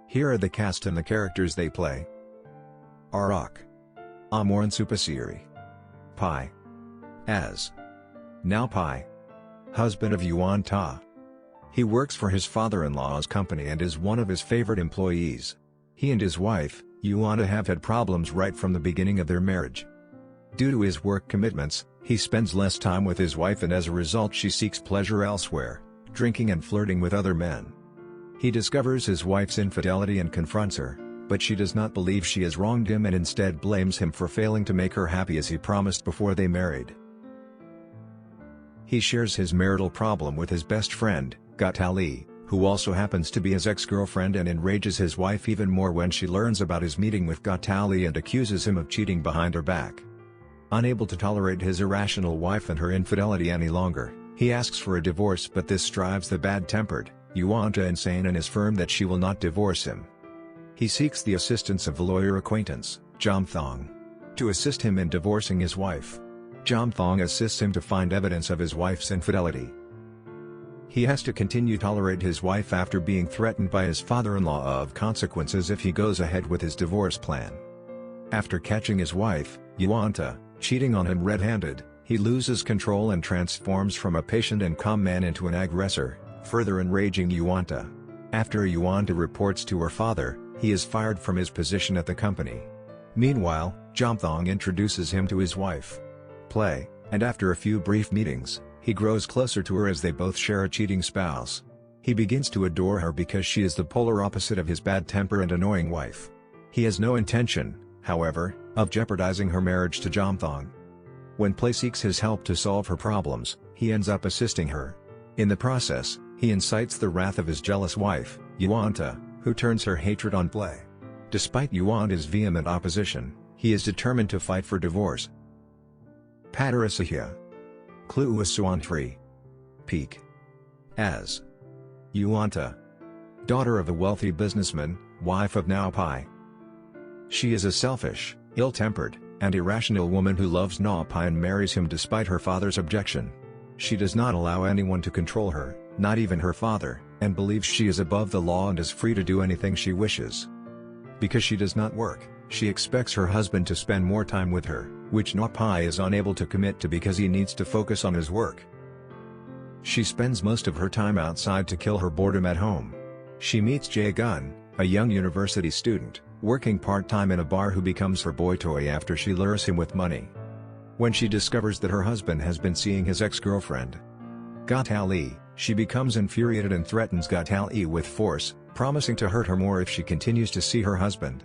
Here are the cast and the characters they play. Arak. Amoran Supasiri. Pai. As. Now Pai. Husband of Yuan Ta. He works for his father-in-law's company and is one of his favorite employees. He and his wife, Yuan Ta, have had problems right from the beginning of their marriage. Due to his work commitments, he spends less time with his wife, and as a result she seeks pleasure elsewhere, drinking and flirting with other men. He discovers his wife's infidelity and confronts her, but she does not believe she has wronged him and instead blames him for failing to make her happy as he promised before they married. He shares his marital problem with his best friend, Gatali, who also happens to be his ex-girlfriend, and enrages his wife even more when she learns about his meeting with Gatali and accuses him of cheating behind her back. Unable to tolerate his irrational wife and her infidelity any longer, he asks for a divorce, but this drives the bad-tempered, Yuan Ta insane and is firm that she will not divorce him. He seeks the assistance of a lawyer acquaintance, Jom Thong, to assist him in divorcing his wife. Jom Thong assists him to find evidence of his wife's infidelity. He has to continue to tolerate his wife after being threatened by his father-in-law of consequences if he goes ahead with his divorce plan. After catching his wife, Yuan Ta, cheating on him red-handed, he loses control and transforms from a patient and calm man into an aggressor, further enraging Yuan Ta. After Yuan Ta reports to her father, he is fired from his position at the company. Meanwhile, Jom Thong introduces him to his wife, Play, and after a few brief meetings, he grows closer to her as they both share a cheating spouse. He begins to adore her because she is the polar opposite of his bad temper and annoying wife. He has no intention, however, of jeopardizing her marriage to Jom Thong. When Play seeks his help to solve her problems, he ends up assisting her. In the process, he incites the wrath of his jealous wife, Yuan Ta, who turns her hatred on Play. Despite Yuan Ta's vehement opposition, he is determined to fight for divorce. Padarasahya. Kluasuantri. Peak. As. Yuan Ta. Daughter of a wealthy businessman, wife of Nao Pai. She is a selfish, ill-tempered, and irrational woman who loves Nao Pai and marries him despite her father's objection. She does not allow anyone to control her, not even her father, and believes she is above the law and is free to do anything she wishes. Because she does not work, she expects her husband to spend more time with her, which Nao Pai is unable to commit to because he needs to focus on his work. She spends most of her time outside to kill her boredom at home. She meets Jae Gun, a young university student, working part-time in a bar, who becomes her boy toy after she lures him with money. When she discovers that her husband has been seeing his ex-girlfriend, Gatali, she becomes infuriated and threatens Gatali with force, promising to hurt her more if she continues to see her husband.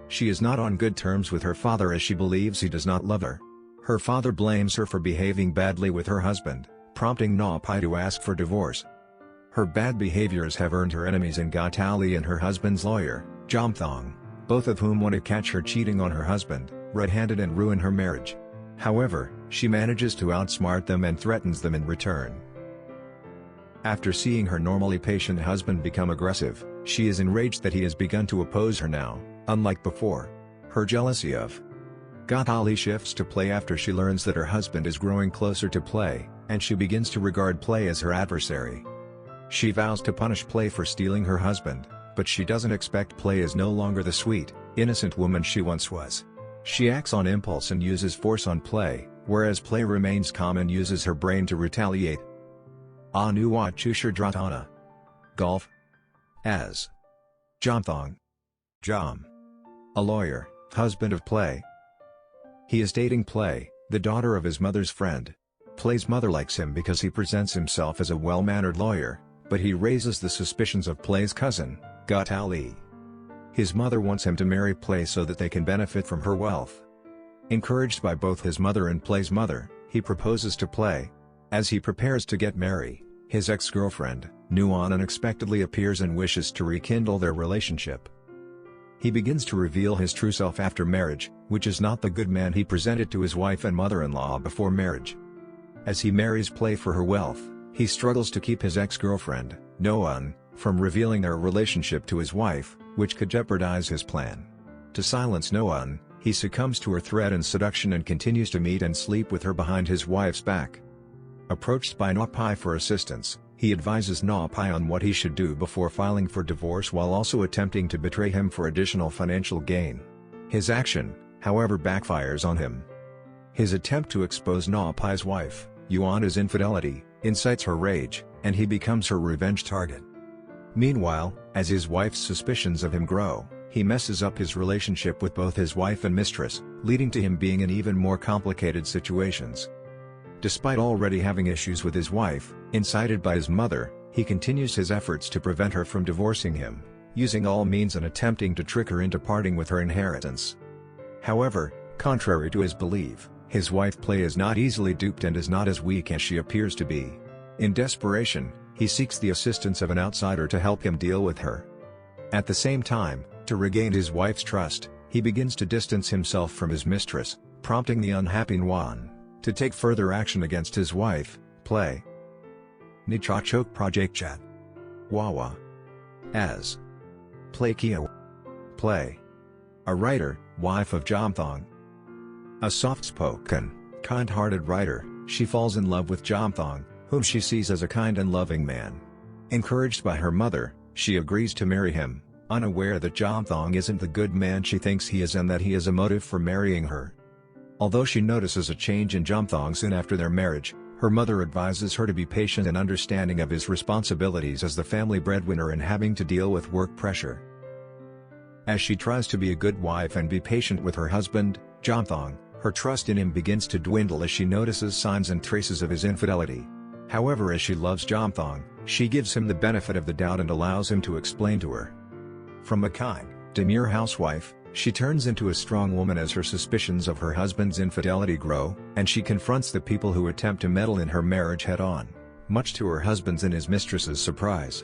She is not on good terms with her father as she believes he does not love her. Her father blames her for behaving badly with her husband, prompting Nao Pai to ask for divorce. Her bad behaviors have earned her enemies in Gatali and her husband's lawyer, Jom Thong, both of whom want to catch her cheating on her husband, red-handed, and ruin her marriage. However, she manages to outsmart them and threatens them in return. After seeing her normally patient husband become aggressive, she is enraged that he has begun to oppose her now, unlike before. Her jealousy of Gatali shifts to Play after she learns that her husband is growing closer to Play, and she begins to regard Play as her adversary. She vows to punish Play for stealing her husband, but she doesn't expect Play is no longer the sweet, innocent woman she once was. She acts on impulse and uses force on Play, whereas Play remains calm and uses her brain to retaliate. Anuwa Chushardratana. Golf. As. Jom Thong. Jom. A lawyer, husband of Play. He is dating Play, the daughter of his mother's friend. Play's mother likes him because he presents himself as a well-mannered lawyer, but he raises the suspicions of Play's cousin, Gatali. His mother wants him to marry Play so that they can benefit from her wealth. Encouraged by both his mother and Play's mother, he proposes to Play. As he prepares to get married, his ex-girlfriend, Nuan, unexpectedly appears and wishes to rekindle their relationship. He begins to reveal his true self after marriage, which is not the good man he presented to his wife and mother-in-law before marriage. As he marries Play for her wealth, he struggles to keep his ex-girlfriend, Nuan, from revealing their relationship to his wife, which could jeopardize his plan. To silence Nuan, he succumbs to her threat and seduction and continues to meet and sleep with her behind his wife's back. Approached by Nao Pai for assistance, He advises Na Pai on what he should do before filing for divorce while also attempting to betray him for additional financial gain. His action, however, backfires on him. His attempt to expose Na Pai's wife, Yuanta's infidelity, incites her rage, and he becomes her revenge target. Meanwhile, as his wife's suspicions of him grow, he messes up his relationship with both his wife and mistress, leading to him being in even more complicated situations. Despite already having issues with his wife, incited by his mother, he continues his efforts to prevent her from divorcing him, using all means and attempting to trick her into parting with her inheritance. However, contrary to his belief, his wife Play is not easily duped and is not as weak as she appears to be. In desperation, he seeks the assistance of an outsider to help him deal with her. At the same time, to regain his wife's trust, he begins to distance himself from his mistress, prompting the unhappy Nguyen to take further action against his wife, Play. Nichachok Project Chat. Wawa. As Play Kia. Play. A writer, wife of Jamthong. A soft-spoken, kind-hearted writer, she falls in love with Jamthong, whom she sees as a kind and loving man. Encouraged by her mother, she agrees to marry him, unaware that Jamthong isn't the good man she thinks he is and that he has a motive for marrying her. Although she notices a change in Jamthong soon after their marriage, her mother advises her to be patient and understanding of his responsibilities as the family breadwinner and having to deal with work pressure. As she tries to be a good wife and be patient with her husband, Jamthong, her trust in him begins to dwindle as she notices signs and traces of his infidelity. However, as she loves Jamthong, she gives him the benefit of the doubt and allows him to explain to her. From a kind, demure housewife, she turns into a strong woman as her suspicions of her husband's infidelity grow, and she confronts the people who attempt to meddle in her marriage head-on, much to her husband's and his mistress's surprise.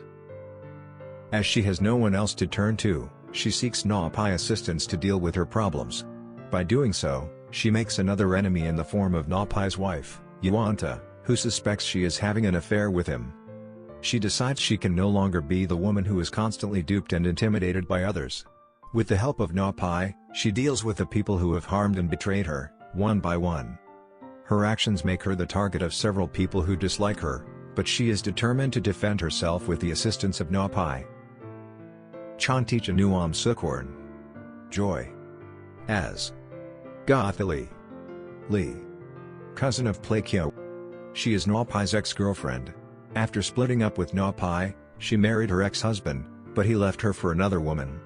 As she has no one else to turn to, she seeks Na Pai assistance to deal with her problems. By doing so, she makes another enemy in the form of Na Pai's wife, Yuanta, who suspects she is having an affair with him. She decides she can no longer be the woman who is constantly duped and intimidated by others. With the help of Na Pai, she deals with the people who have harmed and betrayed her, one by one. Her actions make her the target of several people who dislike her, but she is determined to defend herself with the assistance of Na Pai. Chanticha Nuam Sukorn. Joy. As Gothali. Lee. Cousin of Play Kyo. She is Na Pai's ex-girlfriend. After splitting up with Na Pai, she married her ex-husband, but he left her for another woman.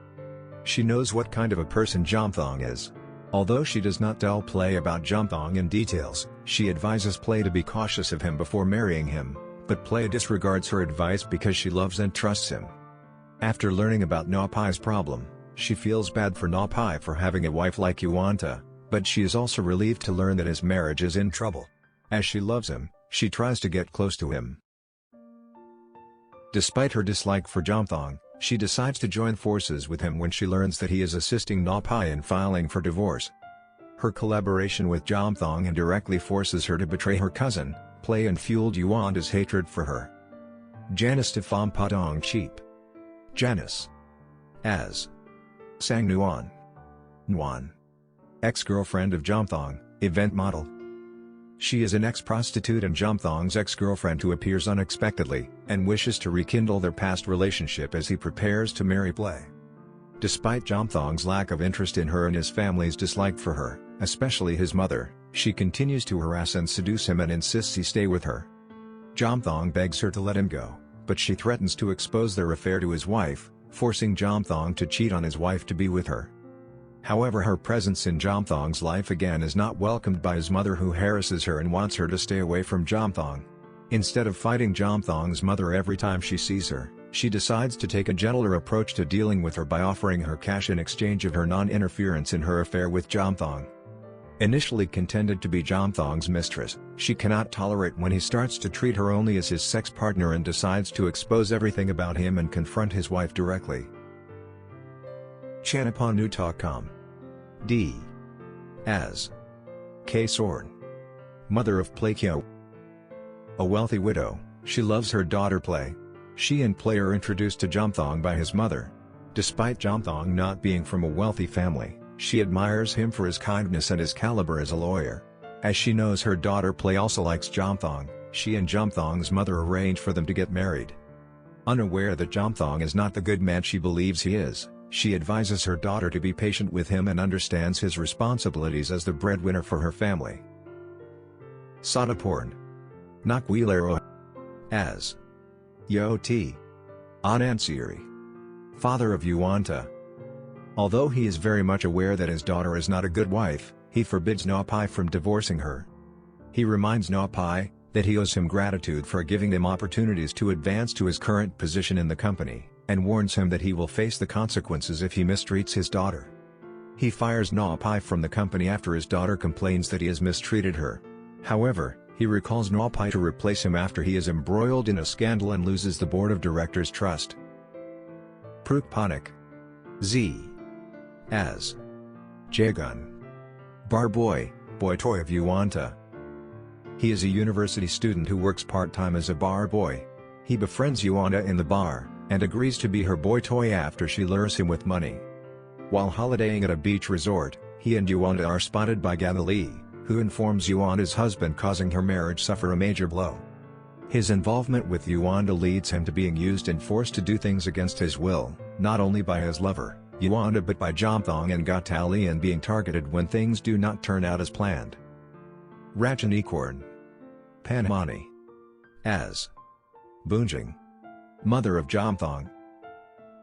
She knows what kind of a person Jamthong is. Although she does not tell Play about Jamthong in details, she advises Play to be cautious of him before marrying him, but Play disregards her advice because she loves and trusts him. After learning about Na Pai's problem, she feels bad for Na Pai for having a wife like Yuanta, but she is also relieved to learn that his marriage is in trouble. As she loves him, she tries to get close to him. Despite her dislike for Jamthong, she decides to join forces with him when she learns that he is assisting Na Pai in filing for divorce. Her collaboration with Jamthong indirectly forces her to betray her cousin, Play, and fueled Yuanta's hatred for her. Janice Tefam Padong Cheap. Janice. As Sang Nguyen. Nguyen. Ex-girlfriend of Jamthong, event model. She is an ex-prostitute and Jamthong's ex-girlfriend who appears unexpectedly, and wishes to rekindle their past relationship as he prepares to marry Play. Despite Jamthong's lack of interest in her and his family's dislike for her, especially his mother, she continues to harass and seduce him and insists he stay with her. Jamthong begs her to let him go, but she threatens to expose their affair to his wife, forcing Jamthong to cheat on his wife to be with her. However, her presence in Jamthong's life again is not welcomed by his mother, who harasses her and wants her to stay away from Jamthong. Instead of fighting Jamthong's mother every time she sees her, she decides to take a gentler approach to dealing with her by offering her cash in exchange of her non-interference in her affair with Jamthong. Initially contended to be Jamthong's mistress, she cannot tolerate when he starts to treat her only as his sex partner and decides to expose everything about him and confront his wife directly. Chanapanutakam. D. As K. Sorn. Mother of Play Kyo. A wealthy widow, she loves her daughter Play. She and Play are introduced to Jamthong by his mother. Despite Jamthong not being from a wealthy family, she admires him for his kindness and his caliber as a lawyer. As she knows her daughter Play also likes Jamthong, She and Jomthong's mother arrange for them to get married. Unaware that Jomthong is not the good man she believes he is, she advises her daughter to be patient with him and understands his responsibilities as the breadwinner for her family. Sodaporn. Nakwilero. As Yoti Anansiri, father of Yuanta. Although he is very much aware that his daughter is not a good wife, he forbids Napai from divorcing her. He reminds Napai that he owes him gratitude for giving him opportunities to advance to his current position in the company, and warns him that he will face the consequences if he mistreats his daughter. He fires Napai from the company after his daughter complains that he has mistreated her. However, he recalls Napai to replace him after he is embroiled in a scandal and loses the board of directors' trust. Prukpanik. Z. As Jagun. Barboy, boy toy of Yuanta. He is a university student who works part-time as a bar boy. He befriends Yuanta in the bar, and agrees to be her boy toy after she lures him with money. While holidaying at a beach resort, he and Yuanta are spotted by Gadali, who informs Yuanta's husband, causing her marriage suffer a major blow. His involvement with Yuanta leads him to being used and forced to do things against his will, not only by his lover, Yuanta, but by Jomthong and Gatali, and being targeted when things do not turn out as planned. Rachanikorn. Panmani. As Bunjing, mother of Jomthong.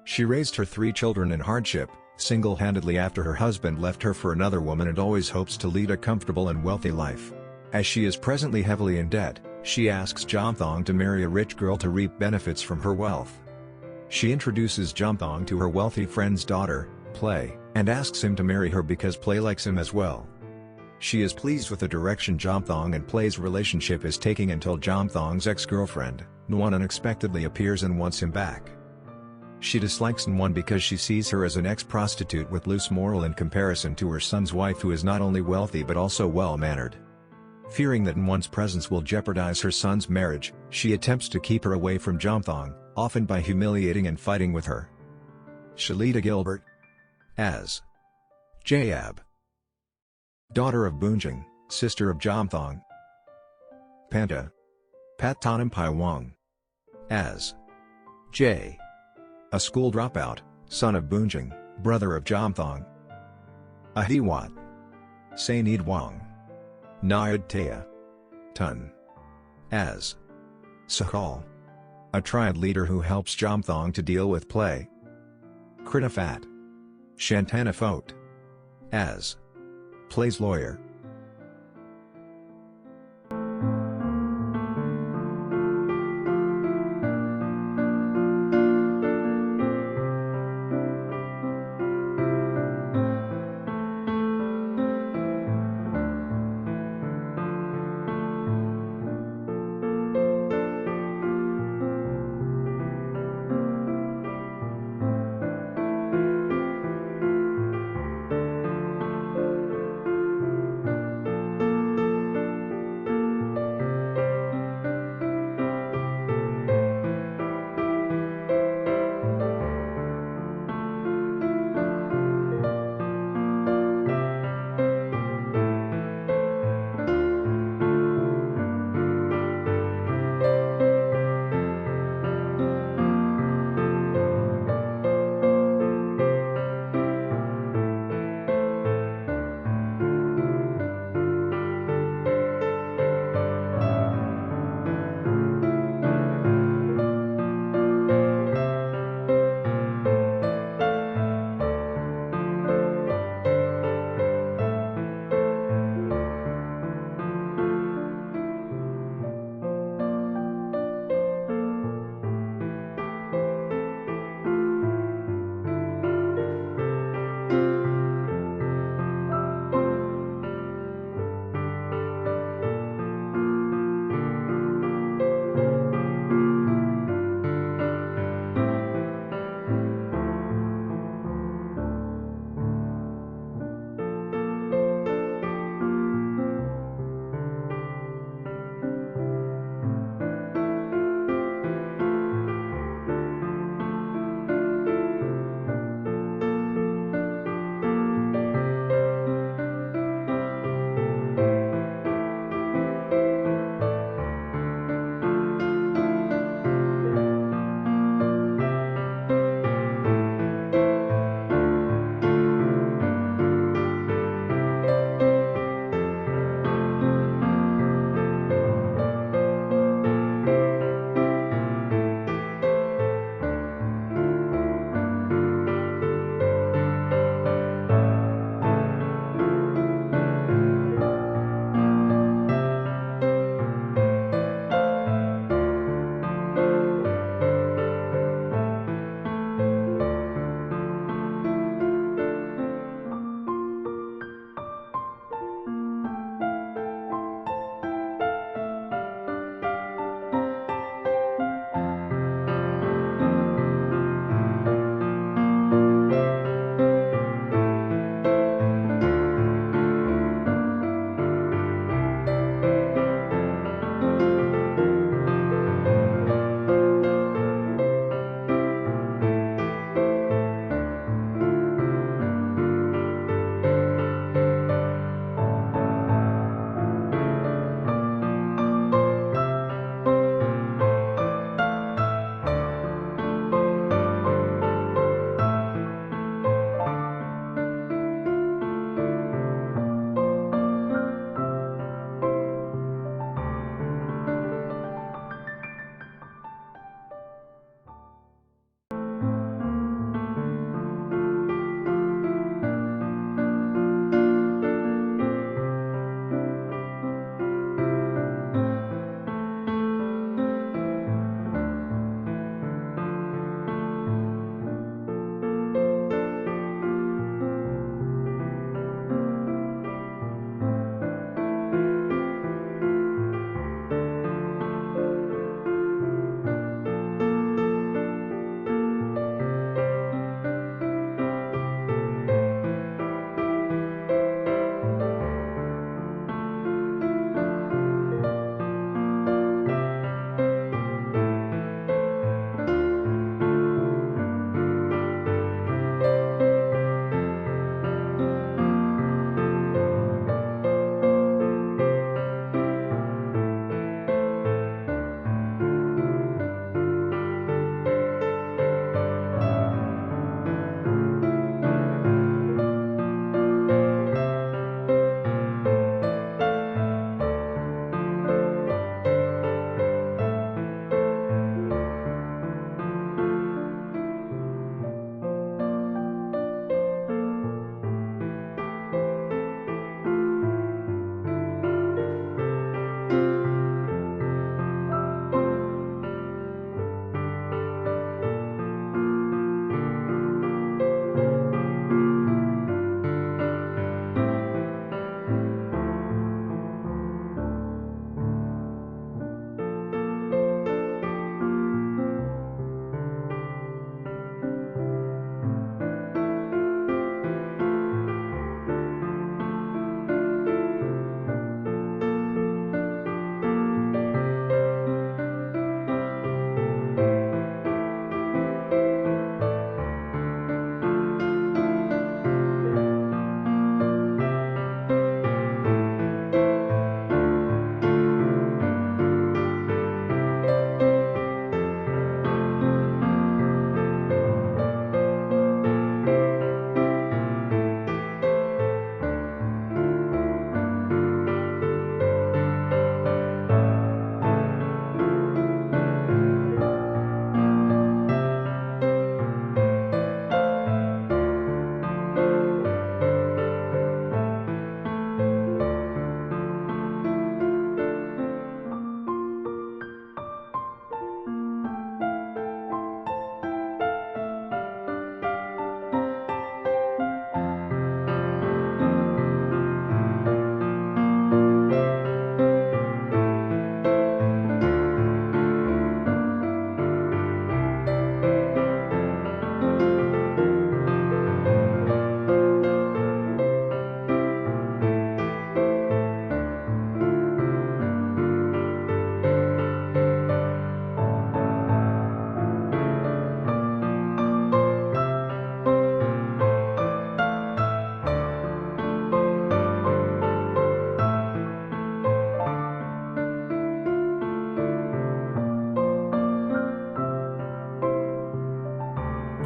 She raised her 3 children in hardship, single-handedly after her husband left her for another woman, and always hopes to lead a comfortable and wealthy life. As she is presently heavily in debt, she asks Jomthong to marry a rich girl to reap benefits from her wealth. She introduces Jomthong to her wealthy friend's daughter, Play, and asks him to marry her because Play likes him as well. She is pleased with the direction Jomthong and Play's relationship is taking until Jomthong's ex-girlfriend, Nguyen, unexpectedly appears and wants him back. She dislikes Nguyen because she sees her as an ex-prostitute with loose moral in comparison to her son's wife, who is not only wealthy but also well-mannered. Fearing that Nguyen's presence will jeopardize her son's marriage, she attempts to keep her away from Jomthong, often by humiliating and fighting with her. Shalita Gilbert. As Jayab, daughter of Bunjing, sister of Jomthong. Panta. Pattanam Paiwang. As J. a school dropout, son of Bunjing, brother of Jomthong. Ahiwat. Sainid Wang. Nayad Taya. Tun. As Sahal, a triad leader who helps Jomthong to deal with Play. Kritafat. Shantana Fote. As Play's lawyer.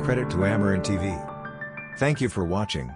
Credit to Amarin TV. Thank you for watching.